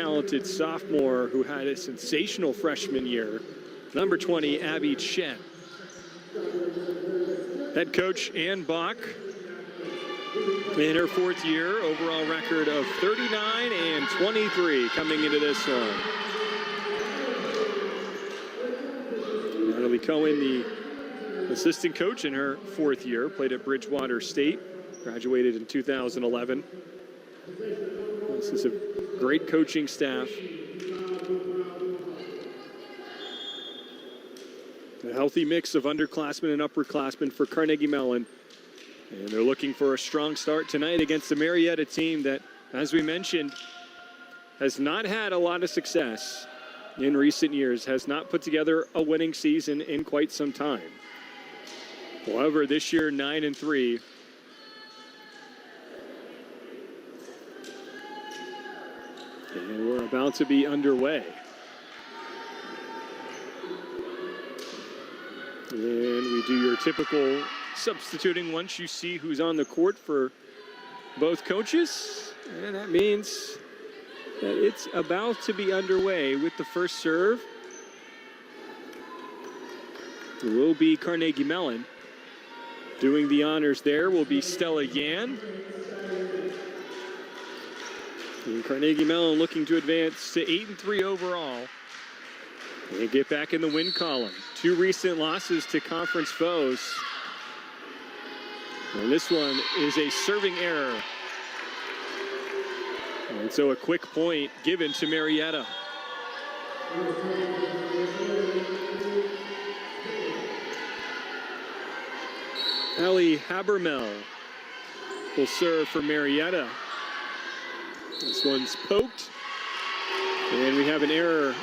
talented sophomore who had a sensational freshman year, number 20, Abby Chen. Head coach Ann Bach in her 4th year, overall record of 39 and 23 coming into this one. Natalie Cohen, the assistant coach in her 4th year, played at Bridgewater State, graduated in 2011. This is a great coaching staff. A healthy mix of underclassmen and upperclassmen for Carnegie Mellon. And they're looking for a strong start tonight against the Marietta team that, as we mentioned, has not had a lot of success in recent years, has not put together a winning season in quite some time. However, this year, 9-3. And we're about to be underway. And we do your typical substituting once you see who's on the court for both coaches. And that means that it's about to be underway with the first serve. It will be Carnegie Mellon. Doing the honors there will be Stella Yan. And Carnegie Mellon looking to advance to 8-3 overall. And get back in the win column. 2 recent losses to conference foes. And this one is a serving error. And so a quick point given to Marietta. Allie Habermel will serve for Marietta. This one's poked. And we have an error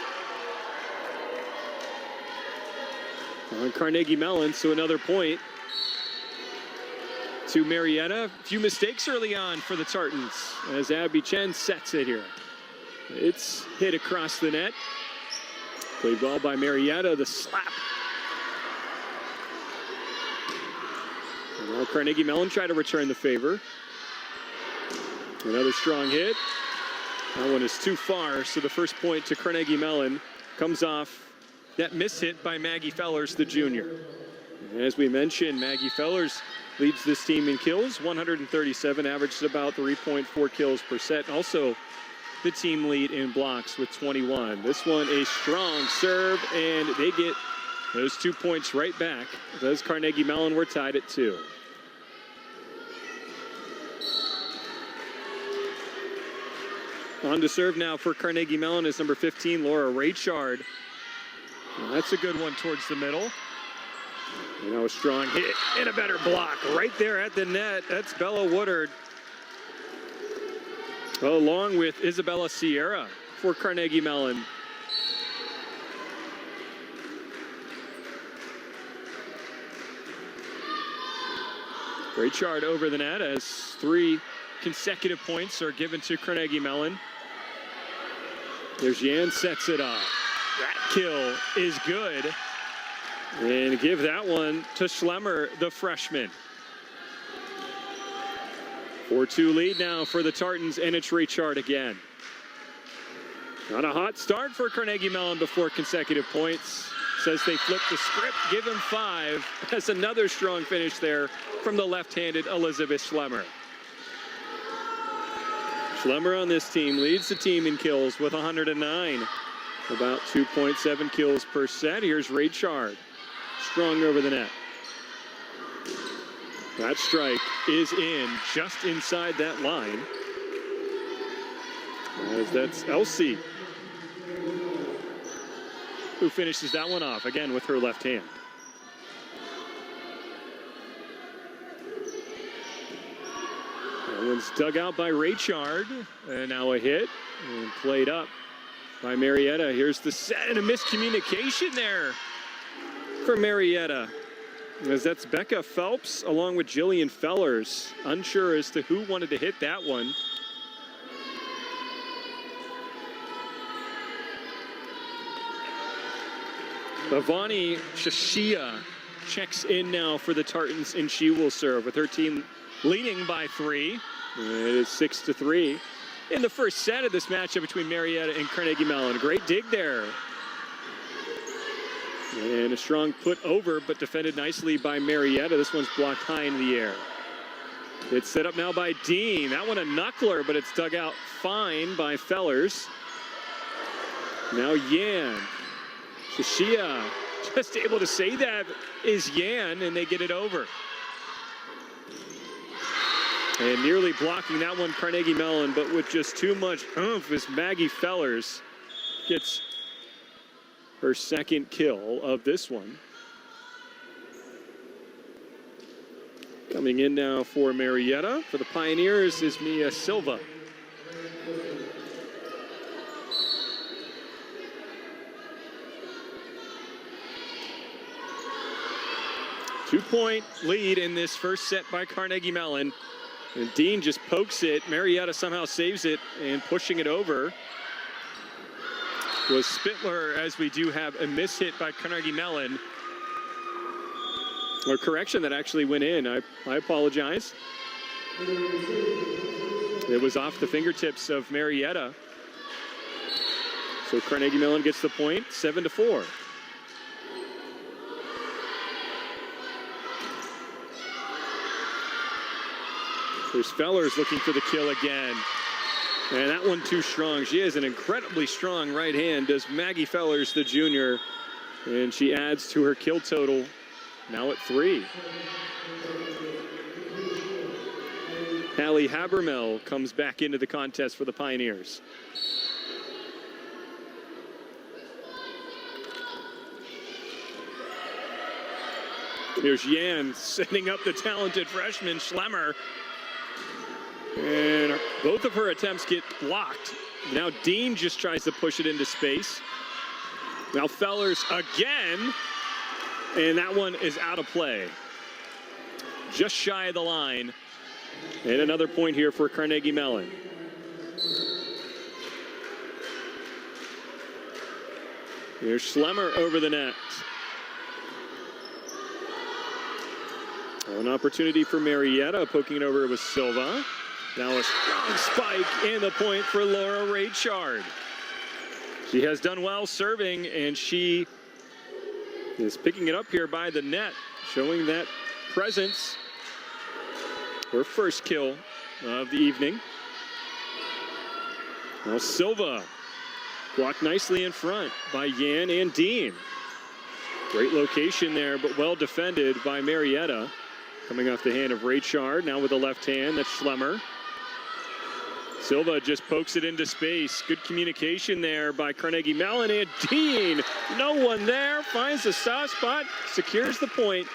on Carnegie Mellon, so another point to Marietta. A few mistakes early on for the Tartans as Abby Chen sets it here. It's hit across the net. Played well by Marietta, the slap. And now Carnegie Mellon try to return the favor. Another strong hit. That one is too far, so the first point to Carnegie Mellon comes off that miss hit by Maggie Fellers, the junior. And as we mentioned, Maggie Fellers leads this team in kills, 137, averages about 3.4 kills per set. Also, the team lead in blocks with 21. This one a strong serve, and they get those 2 points right back. Those Carnegie Mellon were tied at 2. On to serve now for Carnegie Mellon is number 15, Laura Raychard. Well, that's a good one towards the middle. You know, a strong hit and a better block right there at the net. That's Bella Woodard, along with Isabella Sierra for Carnegie Mellon. Raychard over the net as 3 consecutive points are given to Carnegie Mellon. There's Yan, sets it up. That kill is good. And give that one to Schlemmer, the freshman. 4-2 lead now for the Tartans, and it's Raychard again. Not a hot start for Carnegie Mellon before consecutive points. Says they flip the script, give him 5. That's another strong finish there from the left-handed Elizabeth Schlemmer. Schlemmer on this team leads the team in kills with 109. About 2.7 kills per set. Here's Raychard. Strong over the net. That strike is in, just inside that line. As that's Elsie who finishes that one off, again with her left hand. That one's dug out by Raychard, and now a hit, and played up by Marietta. Here's the set, and a miscommunication there for Marietta, as that's Becca Phelps along with Jillian Fellers. Unsure as to who wanted to hit that one. Avani Shashia checks in now for the Tartans, and she will serve with her team leading by 3. It is 6-3. in the first set of this matchup between Marietta and Carnegie Mellon. Great dig there. And a strong put over, but defended nicely by Marietta. This one's blocked high in the air. It's set up now by Dean. That one a knuckler, but it's dug out fine by Fellers. Now Yan. Shishia just able to say that is Yan, and they get it over. And nearly blocking that one, Carnegie Mellon, but with just too much oomph as Maggie Fellers gets her second kill of this one. Coming in now for Marietta. For the Pioneers is Mia Silva. Two-point lead in this first set by Carnegie Mellon. And Dean just pokes it. Marietta somehow saves it, and pushing it over was Spittler, as we do have a miss hit by Carnegie Mellon. Or correction, that actually went in. I apologize. It was off the fingertips of Marietta. So Carnegie Mellon gets the point, 7-4. There's Fellers looking for the kill again. And that one too strong. She has an incredibly strong right hand, does Maggie Fellers, the junior. And she adds to her kill total, now at 3. Hallie Habermel comes back into the contest for the Pioneers. Here's Yan setting up the talented freshman Schlemmer. And both of her attempts get blocked. Now Dean just tries to push it into space. Now Fellers again. And that one is out of play. Just shy of the line. And another point here for Carnegie Mellon. Here's Schlemmer over the net. An opportunity for Marietta, poking it over with Silva. Now a strong spike and the point for Laura Raychard. She has done well serving, and she is picking it up here by the net, showing that presence. Her first kill of the evening. Now Silva blocked nicely in front by Yan and Dean. Great location there, but well defended by Marietta. Coming off the hand of Raychard, now with the left hand, that's Schlemmer. Silva just pokes it into space. Good communication there by Carnegie Mellon, and Dean, no one there, finds the soft spot, secures the point.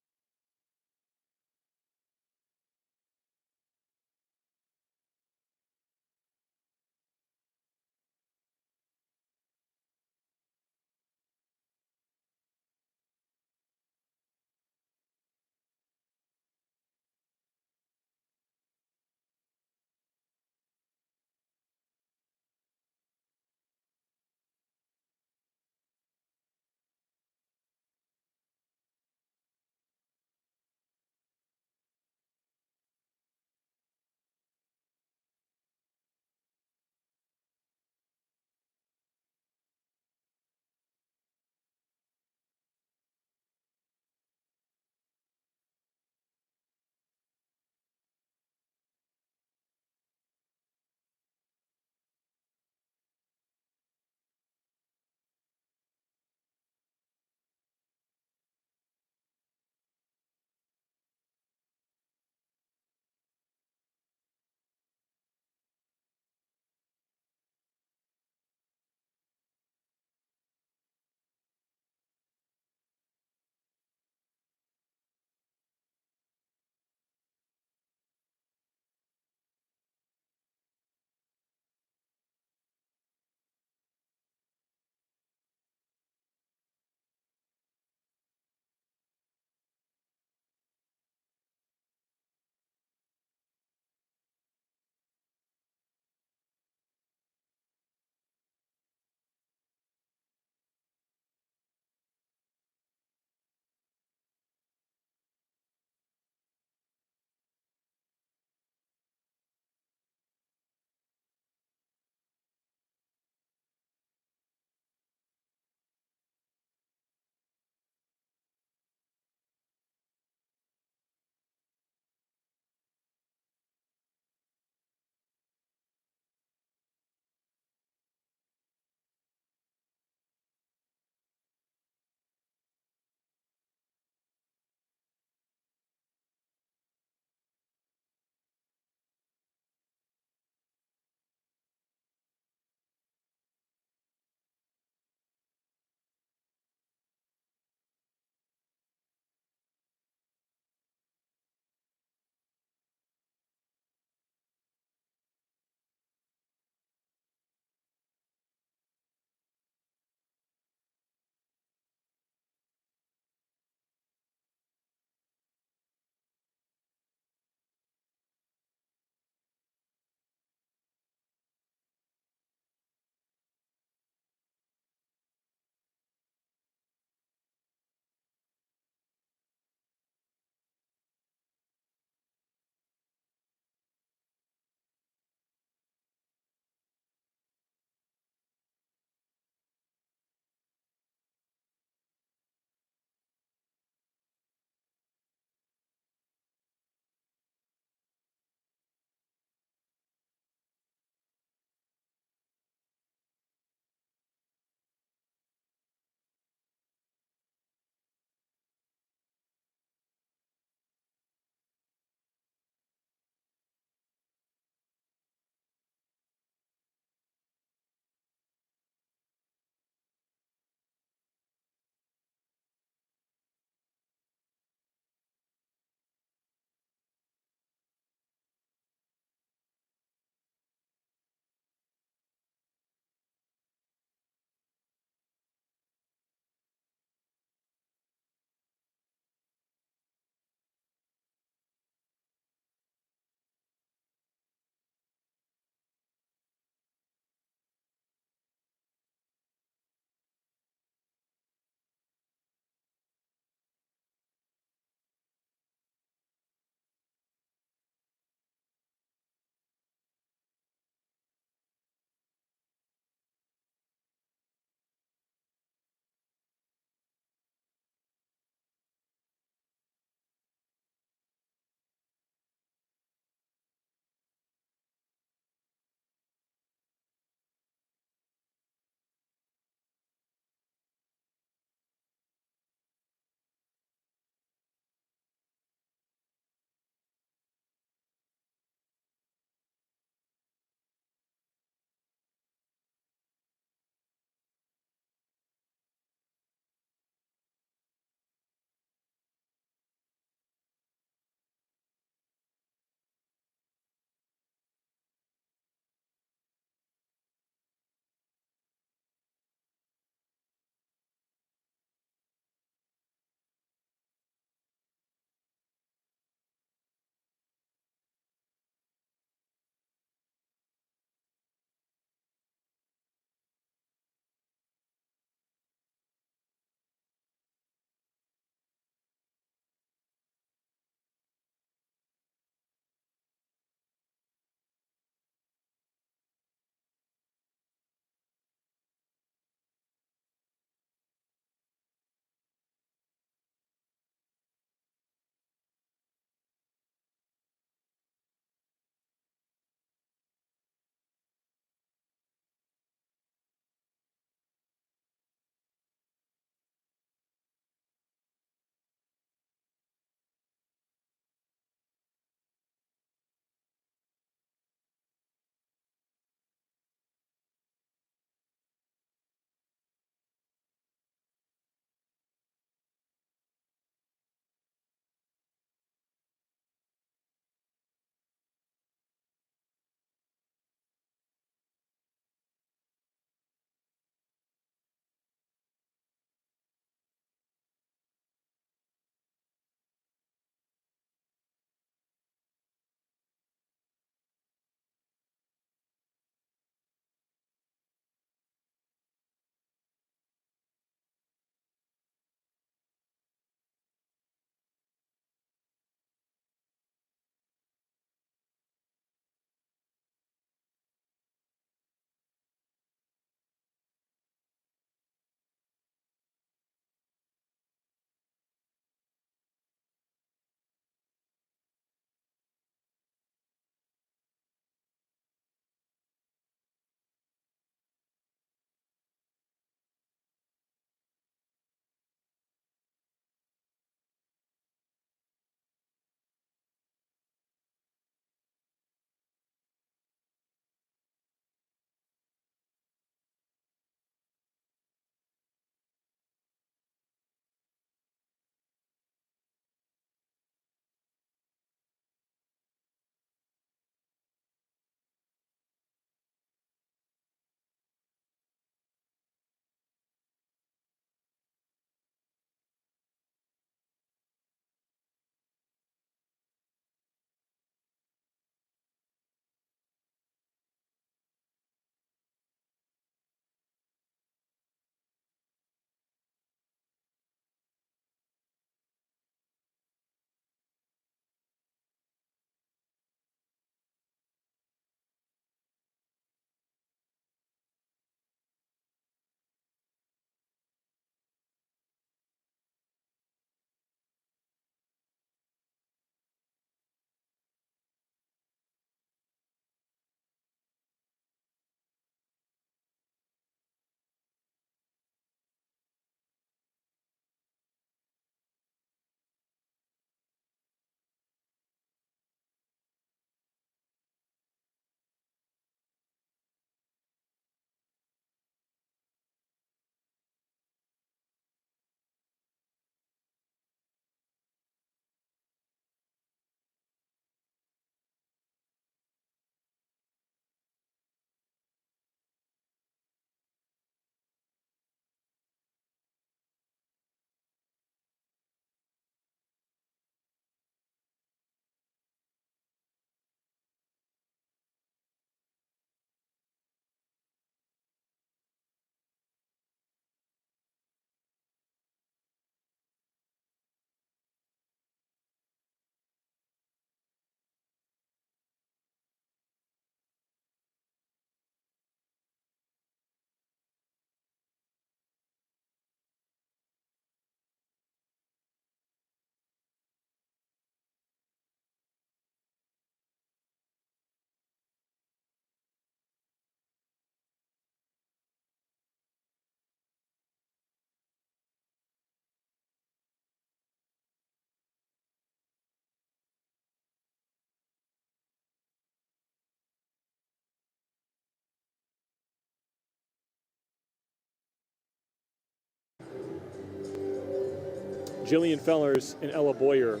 Jillian Fellers and Ella Boyer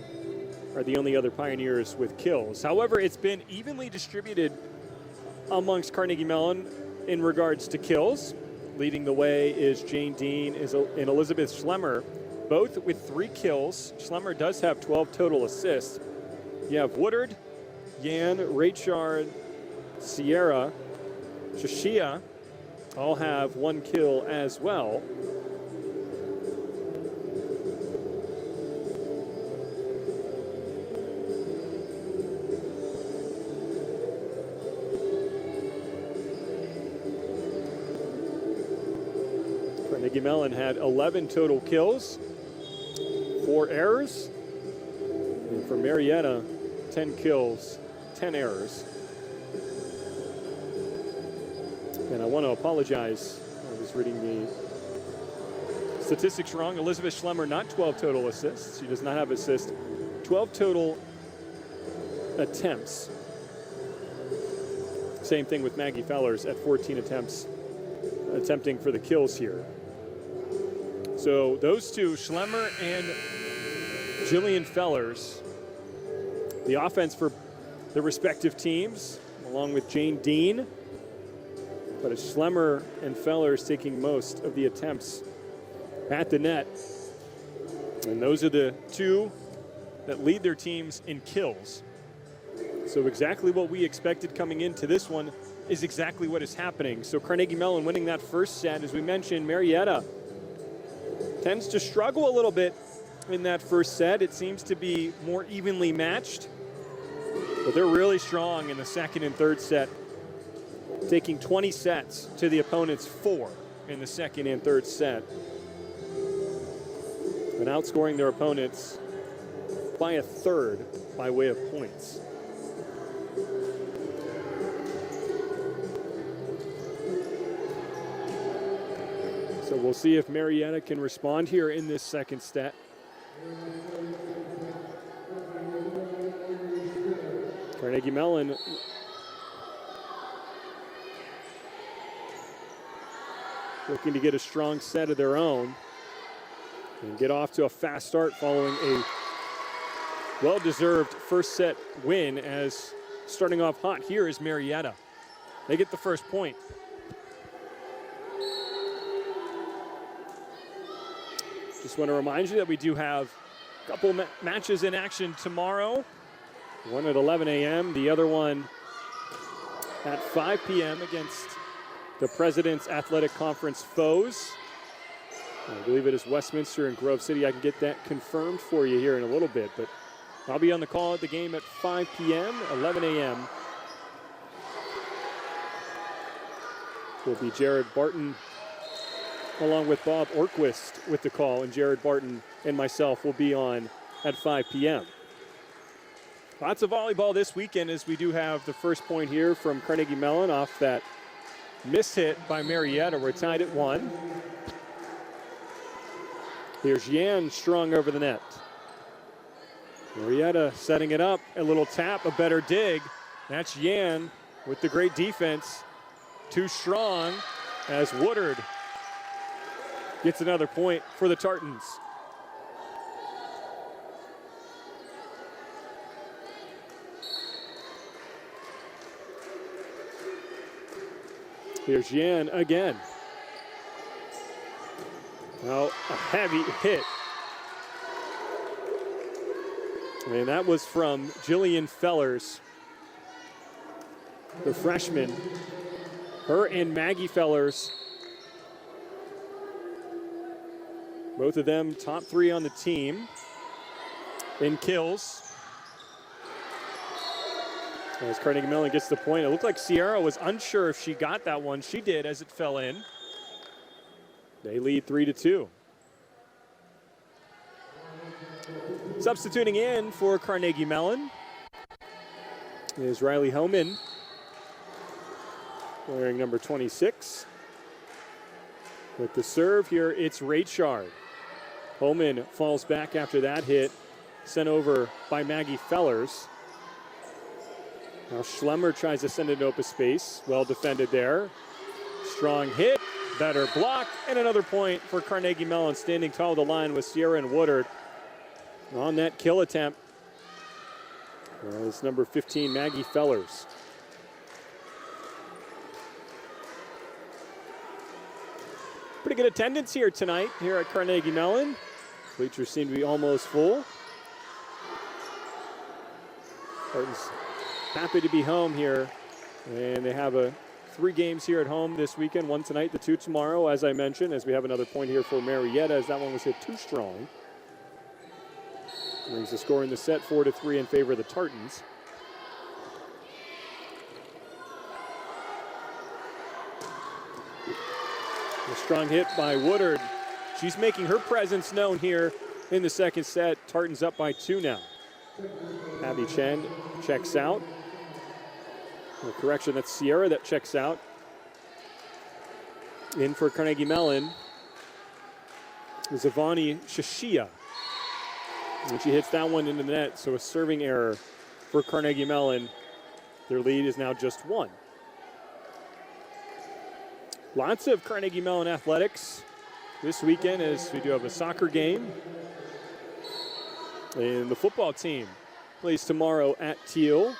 are the only other Pioneers with kills. However, it's been evenly distributed amongst Carnegie Mellon in regards to kills. Leading the way is Jane Dean and Elizabeth Schlemmer, both with 3 kills. Schlemmer does have 12 total assists. You have Woodard, Yan, Raychard, Sierra, Shashia all have 1 kill as well. Carnegie Mellon had 11 total kills, 4 errors. And for Marietta, 10 kills, 10 errors. And I want to apologize. I was reading the statistics wrong. Elizabeth Schlemmer, not 12 total assists. She does not have assists. 12 total attempts. Same thing with Maggie Fellers at 14 attempts, attempting for the kills here. So those two, Schlemmer and Jillian Fellers, the offense for the respective teams, along with Jane Dean. But it's Schlemmer and Fellers taking most of the attempts at the net. And those are the two that lead their teams in kills. So exactly what we expected coming into this one is exactly what is happening. So Carnegie Mellon winning that first set. As we mentioned, Marietta tends to struggle a little bit in that first set. It seems to be more evenly matched, but they're really strong in the second and third set, taking 20 sets to the opponent's 4 in the second and third set, and outscoring their opponents by a third by way of points. So we'll see if Marietta can respond here in this second set. Carnegie Mellon looking to get a strong set of their own and get off to a fast start following a well-deserved first set win, as starting off hot here is Marietta. They get the first point. Just want to remind you that we do have a couple matches in action tomorrow. One at 11 a.m., the other one at 5 p.m. against the President's Athletic Conference foes. I believe it is Westminster and Grove City. I can get that confirmed for you here in a little bit, but I'll be on the call at the game at 5 p.m., 11 a.m. Will be Jared Barton along with Bob Orquist with the call, and Jared Barton and myself will be on at 5 p.m. Lots of volleyball this weekend, as we do have the first point here from Carnegie Mellon off that miss hit by Marietta. We're tied at 1. Here's Yan strong over the net. Marietta setting it up, a little tap, a better dig. That's Yan with the great defense. Too strong as Woodard gets another point for the Tartans. Here's Yan again. Now a heavy hit. And that was from Jillian Fellers, the freshman. Her and Maggie Fellers, both of them top 3 on the team in kills. As Carnegie Mellon gets the point, it looked like Sierra was unsure if she got that one. She did, as it fell in. They lead 3-2. Substituting in for Carnegie Mellon is Riley Homan, wearing number 26. With the serve here, it's Raychard. Homan falls back after that hit, sent over by Maggie Fellers. Now Schlemmer tries to send it into open space. Well defended there. Strong hit, better block, and another point for Carnegie Mellon. Standing tall of the line with Sierra and Woodard. on that kill attempt. It's number 15, Maggie Fellers. Pretty good attendance here tonight here at Carnegie Mellon. Bleachers seem to be almost full. Spartans happy to be home here. And they have 3 games here at home this weekend. 1 tonight, the 2 tomorrow, as I mentioned, as we have another point here for Marietta, as that one was hit too strong. Brings the score in the set 4-3 in favor of the Tartans. A strong hit by Woodard. She's making her presence known here in the second set. Tartans up by 2 now. Abby Chen checks out. Correction, that's Sierra that checks out. In for Carnegie Mellon is Ivani Shashia. And she hits that one into the net, so a serving error for Carnegie Mellon. Their lead is now just 1. Lots of Carnegie Mellon athletics this weekend as we do have a soccer game. And the football team plays tomorrow at Teal.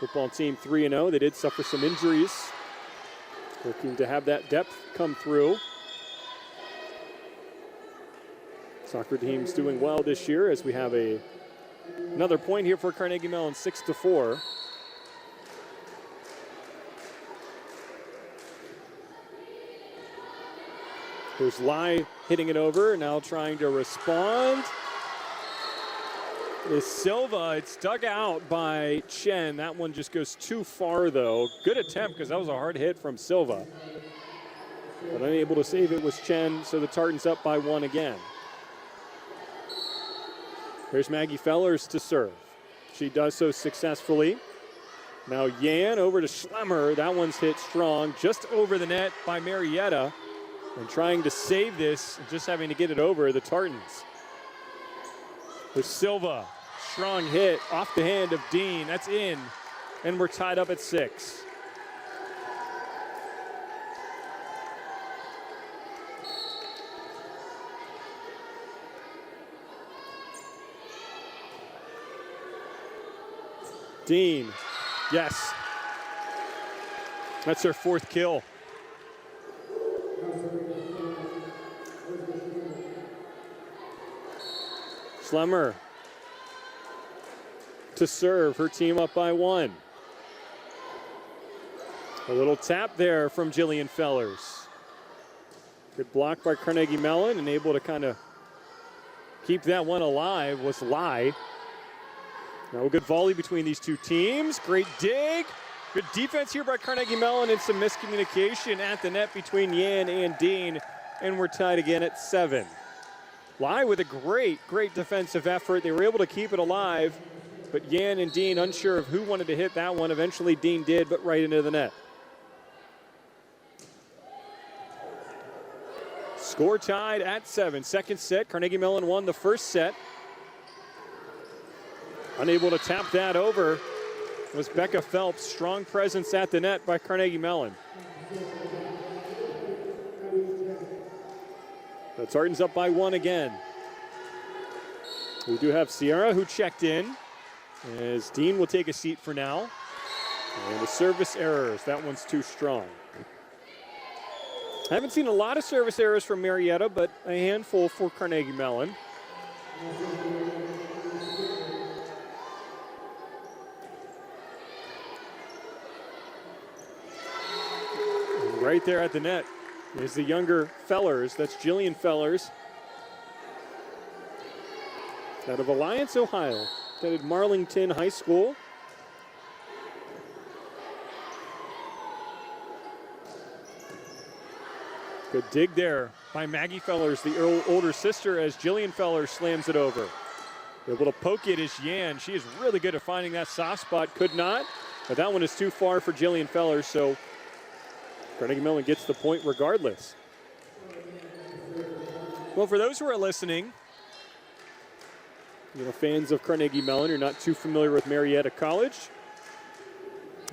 Football team 3-0. They did suffer some injuries. Looking to have that depth come through. Soccer team's doing well this year as we have another point here for Carnegie Mellon, 6-4. There's Lai hitting it over, now trying to respond. Is Silva. It's dug out by Chen. That one just goes too far, though. Good attempt, because that was a hard hit from Silva. But unable to save it was Chen, so the Tartans up by 1 again. There's Maggie Fellers to serve. She does so successfully. Now Yan over to Schlemmer. That one's hit strong, just over the net by Marietta. And trying to save this, just having to get it over, the Tartans. There's Silva. Strong hit off the hand of Dean. That's in. And we're tied up at 6. Dean. Yes. That's her 4th kill. Schlemmer to serve, her team up by 1. A little tap there from Jillian Fellers. Good block by Carnegie Mellon, and able to kind of keep that one alive was Lai. Now a good volley between these 2 teams. Great dig. Good defense here by Carnegie Mellon, and some miscommunication at the net between Yan and Dean, and we're tied again at 7. Lai with a great defensive effort. They were able to keep it alive, but Yan and Dean unsure of who wanted to hit that one. Eventually Dean did, but right into the net. Score tied at 7. Second set, Carnegie Mellon won the first set. Unable to tap that over was Becca Phelps. Strong presence at the net by Carnegie Mellon. The Tartans up by 1 again. We do have Sierra who checked in, as Dean will take a seat for now. And the service errors, that one's too strong. I haven't seen a lot of service errors from Marietta, but a handful for Carnegie Mellon. And right there at the net is the younger Fellers. That's Jillian Fellers out of Alliance, Ohio. Attended Marlington High School. Good dig there by Maggie Fellers, the older sister, as Jillian Fellers slams it over. Able to poke it is Yan. She is really good at finding that soft spot. Could not, but that one is too far for Jillian Fellers, so Carnegie Mellon gets the point regardless. Well, for those who are listening, fans of Carnegie Mellon, you're not too familiar with Marietta College.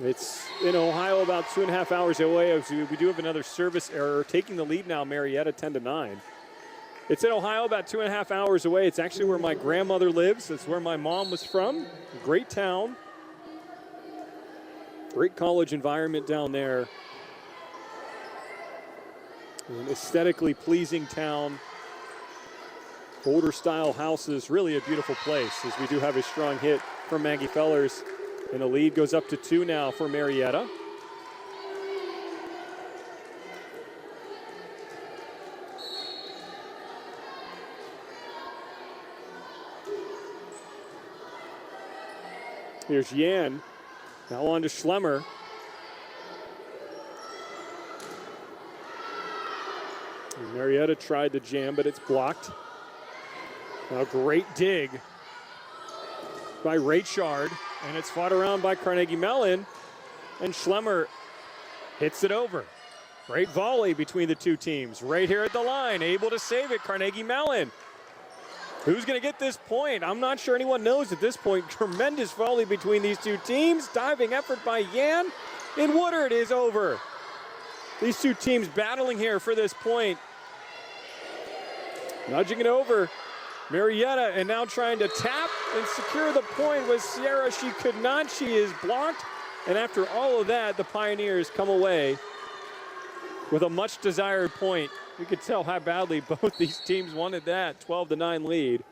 It's in Ohio, about 2.5 hours away. We do have another service error. Taking the lead now, Marietta 10-9. It's in Ohio, about 2.5 hours away. It's actually where my grandmother lives. It's where my mom was from. Great town. Great college environment down there. An aesthetically pleasing town. Older style houses, really a beautiful place, as we do have a strong hit from Maggie Fellers. And the lead goes up to 2 now for Marietta. Here's Yan. Now on to Schlemmer. And Marietta tried the jam, but it's blocked. A great dig by Raychard, and it's fought around by Carnegie Mellon, and Schlemmer hits it over. Great volley between the two teams. Right here at the line, able to save it, Carnegie Mellon. Who's going to get this point? I'm not sure anyone knows at this point. Tremendous volley between these two teams. Diving effort by Yan, and Woodard is over. These two teams battling here for this point. Nudging it over. Marietta, and now trying to tap and secure the point with Sierra. She could not. She is blocked. And after all of that, the Pioneers come away with a much desired point. You could tell how badly both these teams wanted that. 12-9 lead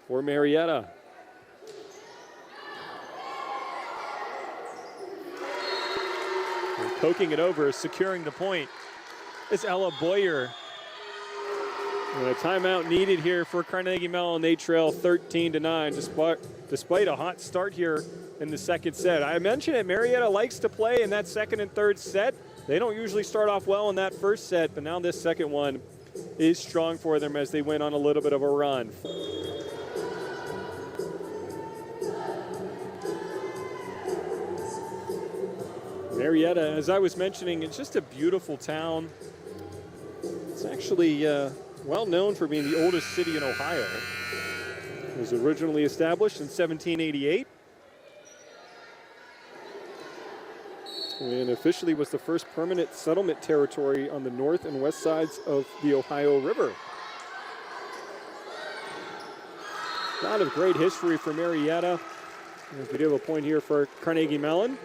for Marietta. And poking it over, securing the point, is Ella Boyer. And a timeout needed here for Carnegie Mellon. They trail 13-9 despite a hot start here in the second set. I mentioned it, Marietta likes to play in that second and third set. They don't usually start off well in that first set, but now this second one is strong for them as they went on a little bit of a run. Marietta, as I was mentioning, it's just a beautiful town. It's actually well known for being the oldest city in Ohio. It was originally established in 1788. And officially was the first permanent settlement territory on the north and west sides of the Ohio River. A lot of great history for Marietta. And we do have a point here for Carnegie Mellon.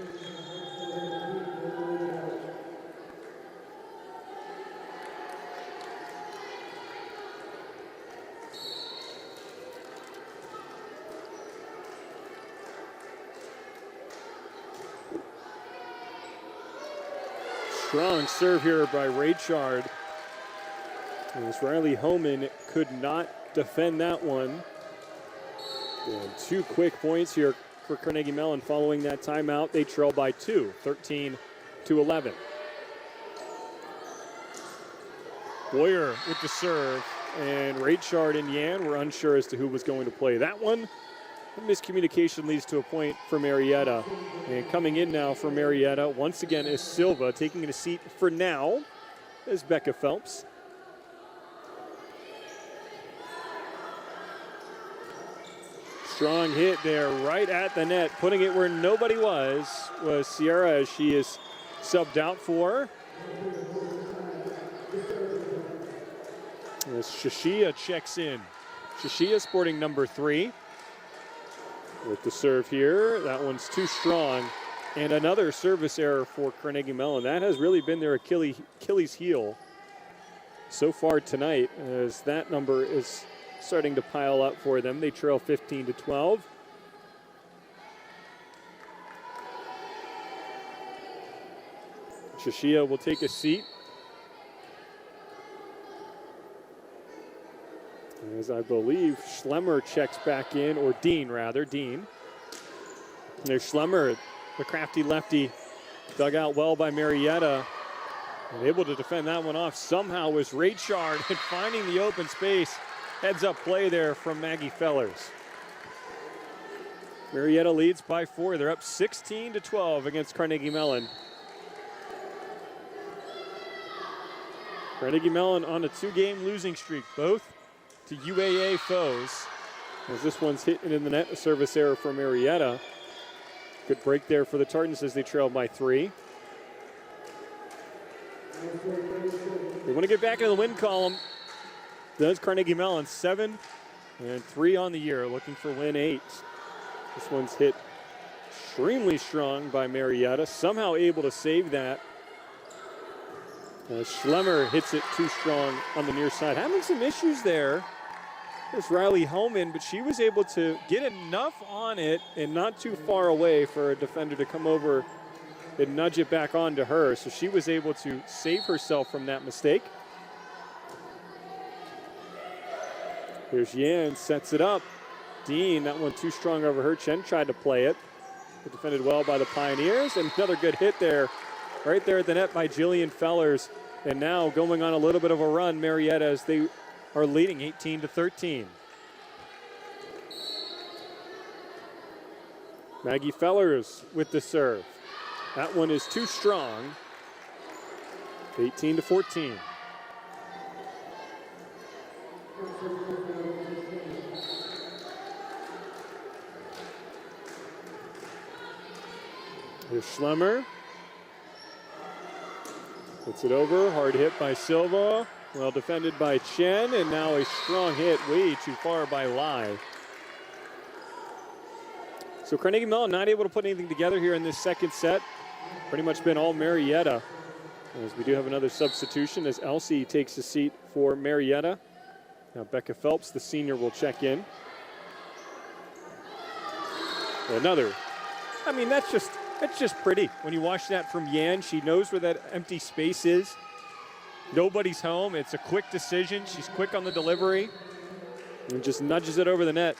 Strong serve here by Raychard. As Riley Homan could not defend that one. And 2 quick points here for Carnegie Mellon following that timeout. They trail by 2, 13-11. Boyer with the serve, and Raychard and Yan were unsure as to who was going to play that one. Miscommunication leads to a point for Marietta. And coming in now for Marietta, once again, is Silva. Taking a seat for now is Becca Phelps. Strong hit there right at the net. Putting it where nobody was Sierra, as she is subbed out for. As Shashia checks in. Shashia sporting number 3. With the serve here, that one's too strong. And another service error for Carnegie Mellon. That has really been their Achilles heel so far tonight, as that number is starting to pile up for them. They trail 15-12. Shashia will take a seat. As I believe Schlemmer checks back in, or Dean rather, Dean. There's Schlemmer, the crafty lefty, dug out well by Marietta. And able to defend that one off somehow was Raychard, and finding the open space. Heads up play there from Maggie Fellers. Marietta leads by 4. They're up 16-12 against Carnegie Mellon. Carnegie Mellon on a 2-game losing streak, both to UAA foes. As this one's hit in the net, a service error for Marietta. Good break there for the Tartans as they trail by 3. They want to get back into the win column. does Carnegie Mellon. 7-3 on the year, looking for win 8. This one's hit extremely strong by Marietta, somehow able to save that. Schlemmer hits it too strong on the near side. Having some issues there. There's Riley Homan, but she was able to get enough on it and not too far away for a defender to come over and nudge it back onto her. So she was able to save herself from that mistake. Here's Yan, sets it up. Dean, that one too strong over her. Chen tried to play it. But defended well by the Pioneers. And another good hit there, right there at the net by Jillian Fellers. And now going on a little bit of a run, Marietta, as they are leading 18-13. Maggie Fellers with the serve. That one is too strong. 18-14. Here's Schlemmer. Puts it over, hard hit by Silva. Well defended by Chen, and now a strong hit way too far by Lai. So Carnegie Mellon not able to put anything together here in this second set. Pretty much been all Marietta. As we do have another substitution as Elsie takes a seat for Marietta. Now Becca Phelps, the senior, will check in. Another. I mean, that's just pretty. When you watch that from Yan, she knows where that empty space is. Nobody's home. It's a quick decision. She's quick on the delivery and just nudges it over the net.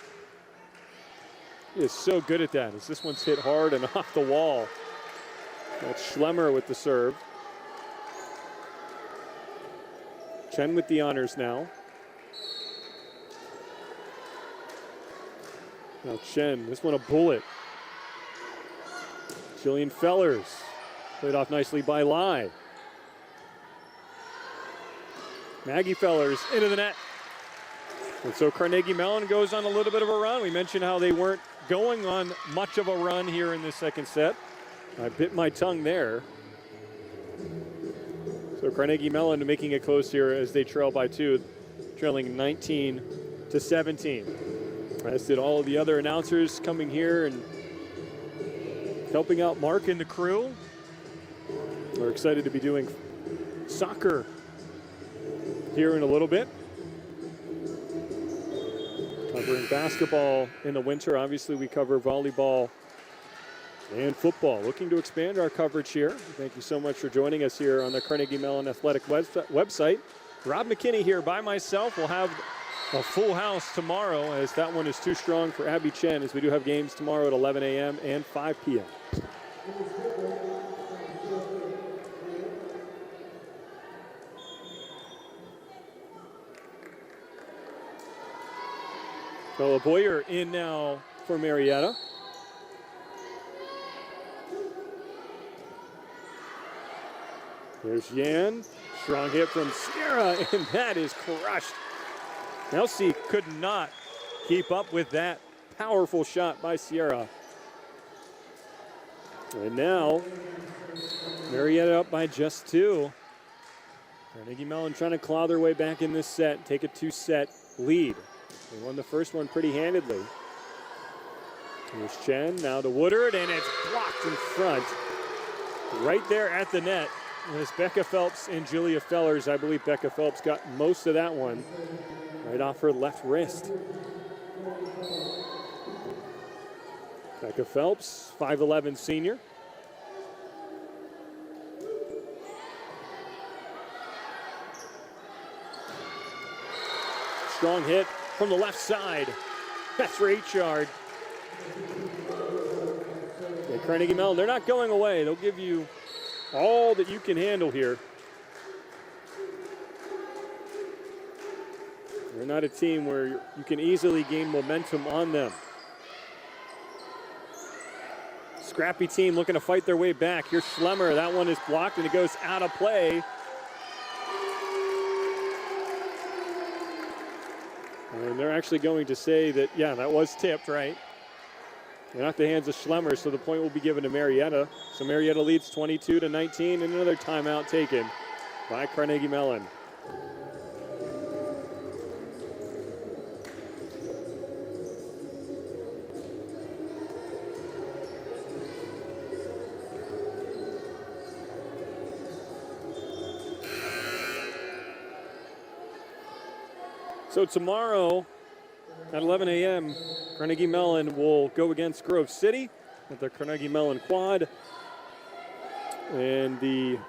She is so good at that as this one's hit hard and off the wall. That's Schlemmer with the serve. Chen with the honors now. Now Chen, this one a bullet. Jillian Fellers, played off nicely by Lai. Maggie Fellers into the net. And so Carnegie Mellon goes on a little bit of a run. We mentioned how they weren't going on much of a run here in the second set. I bit my tongue there. So Carnegie Mellon making it close here as they trail by 2, trailing 19-17. As did all of the other announcers coming here and helping out Mark and the crew. We're excited to be doing soccer here in a little bit. Covering basketball in the winter. Obviously, we cover volleyball and football. Looking to expand our coverage here. Thank you so much for joining us here on the Carnegie Mellon Athletic website. Rob McKinney here by myself. We'll have a full house tomorrow as that one is too strong for Abby Chen, as we do have games tomorrow at 11 a.m. and 5 p.m. So Boyer in now for Marietta. Here's Yan. Strong hit from Sierra, and that is crushed. Elsie could not keep up with that powerful shot by Sierra. And now, Marietta up by just 2. Carnegie Mellon trying to claw their way back in this set, take a 2-set lead. They won the first one pretty handedly. Here's Chen, now to Woodard, and it's blocked in front. Right there at the net. There's Becca Phelps and Julia Fellers. I believe Becca Phelps got most of that one right off her left wrist. Becca Phelps, 5'11" senior. Strong hit from the left side. That's for H-yard. Yeah, Carnegie Mellon, they're not going away. They'll give you all that you can handle here. They're not a team where you can easily gain momentum on them. Scrappy team looking to fight their way back. Here's Schlemmer. That one is blocked and it goes out of play. And they're actually going to say that, yeah, that was tipped, right? Not the hands of Schlemmer, so the point will be given to Marietta. So Marietta leads 22-19, and another timeout taken by Carnegie Mellon. So tomorrow at 11 a.m., Carnegie Mellon will go against Grove City at the Carnegie Mellon Quad. And the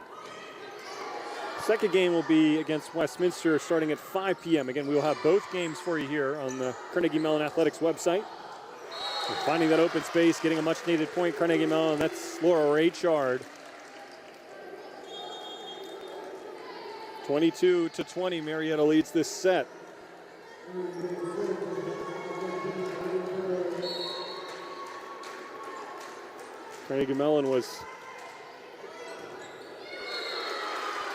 second game will be against Westminster starting at 5 p.m. Again, we will have both games for you here on the Carnegie Mellon Athletics website. And finding that open space, getting a much-needed point, Carnegie Mellon. That's Laura Raychard. 22-20, Marietta leads this set. Carnegie Mellon was,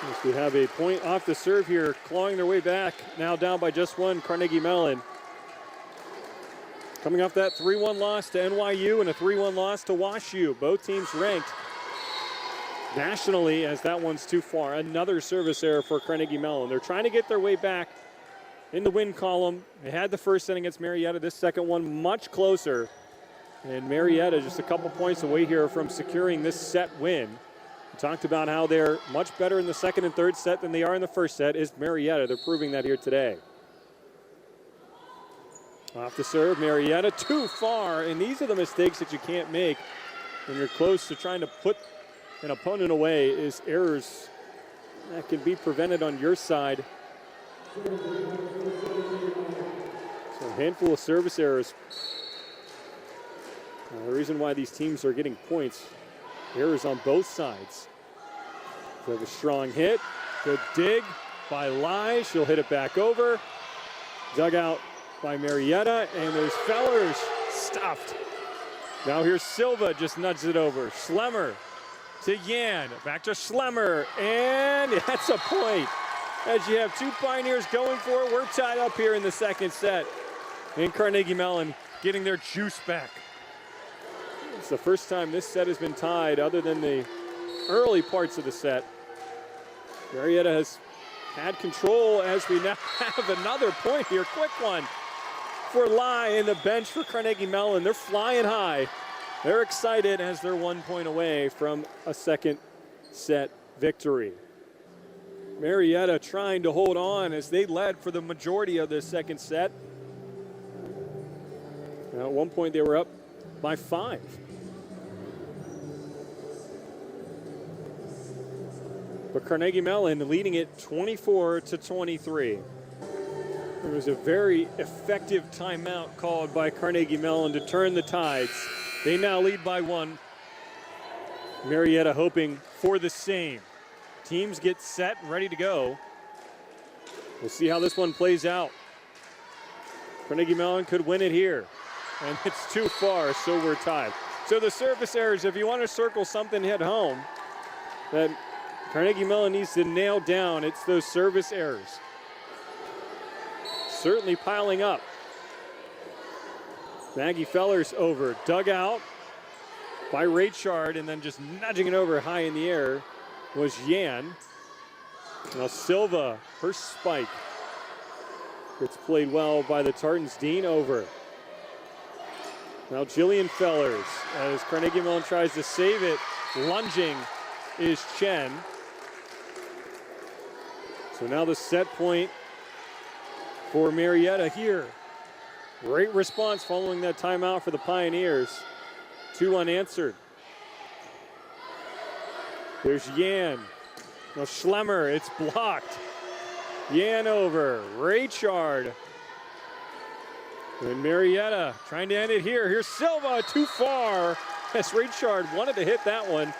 as we have a point off the serve here, clawing their way back, now down by just one, Carnegie Mellon. Coming off that 3-1 loss to NYU and a 3-1 loss to WashU. Both teams ranked nationally as that one's too far. Another service error for Carnegie Mellon. They're trying to get their way back in the win column. They had the first set against Marietta. This second one much closer. And Marietta just a couple points away here from securing this set win. We talked about how they're much better in the second and third set than they are in the first set. Is Marietta. They're proving that here today. Off the serve, Marietta too far. And these are the mistakes that you can't make when you're close to trying to put an opponent away, is errors that can be prevented on your side. So a handful of service errors. The reason why these teams are getting points, errors on both sides. We have a strong hit, good dig by Lai. She'll hit it back over. Dug out by Marietta, and there's Fellers stuffed. Now here's Silva, just nudges it over. Schlemmer to Yan, back to Schlemmer, and that's a point. As you have two Pioneers going for it, we're tied up here in the second set. And Carnegie Mellon getting their juice back. It's the first time this set has been tied other than the early parts of the set. Marietta has had control as we now have another point here. Quick one for Lai in the bench for Carnegie Mellon. They're flying high. They're excited as they're 1 point away from a second set victory. Marietta trying to hold on as they led for the majority of the second set. Now at one point they were up by 5. But Carnegie Mellon leading it 24-23. There was a very effective timeout called by Carnegie Mellon to turn the tides. They now lead by 1. Marietta hoping for the same. Teams get set, ready to go. We'll see how this one plays out. Carnegie Mellon could win it here. And it's too far, so we're tied. So the service errors, if you want to circle something at home that Carnegie Mellon needs to nail down, it's those service errors. Certainly piling up. Maggie Fellers over, dug out by Raychard, and then just nudging it over high in the air was Yan. Now Silva, her spike. It's played well by the Tartans. Dean over. Now Jillian Fellers as Carnegie Mellon tries to save it. Lunging is Chen. So now the set point for Marietta here. Great response following that timeout for the Pioneers. 2 unanswered. There's Yan. Now Schlemmer, it's blocked. Yan over. Raychard. And Marietta trying to end it here. Here's Silva, too far. As Raychard wanted to hit that one.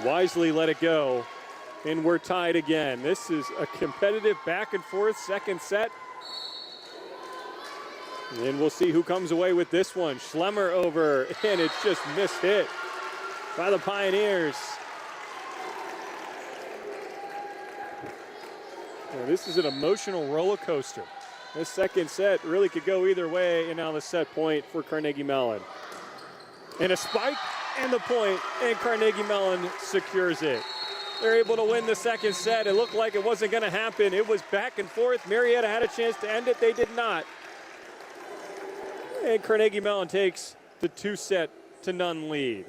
Wisely let it go. And we're tied again. This is a competitive back and forth second set. And we'll see who comes away with this one. Schlemmer over, and it's just missed hit by the Pioneers. Now, this is an emotional roller coaster. This second set really could go either way, and now the set point for Carnegie Mellon. And a spike and the point, and Carnegie Mellon secures it. They're able to win the second set. It looked like it wasn't going to happen. It was back and forth. Marietta had a chance to end it. They did not. And Carnegie Mellon takes the 2-0 lead.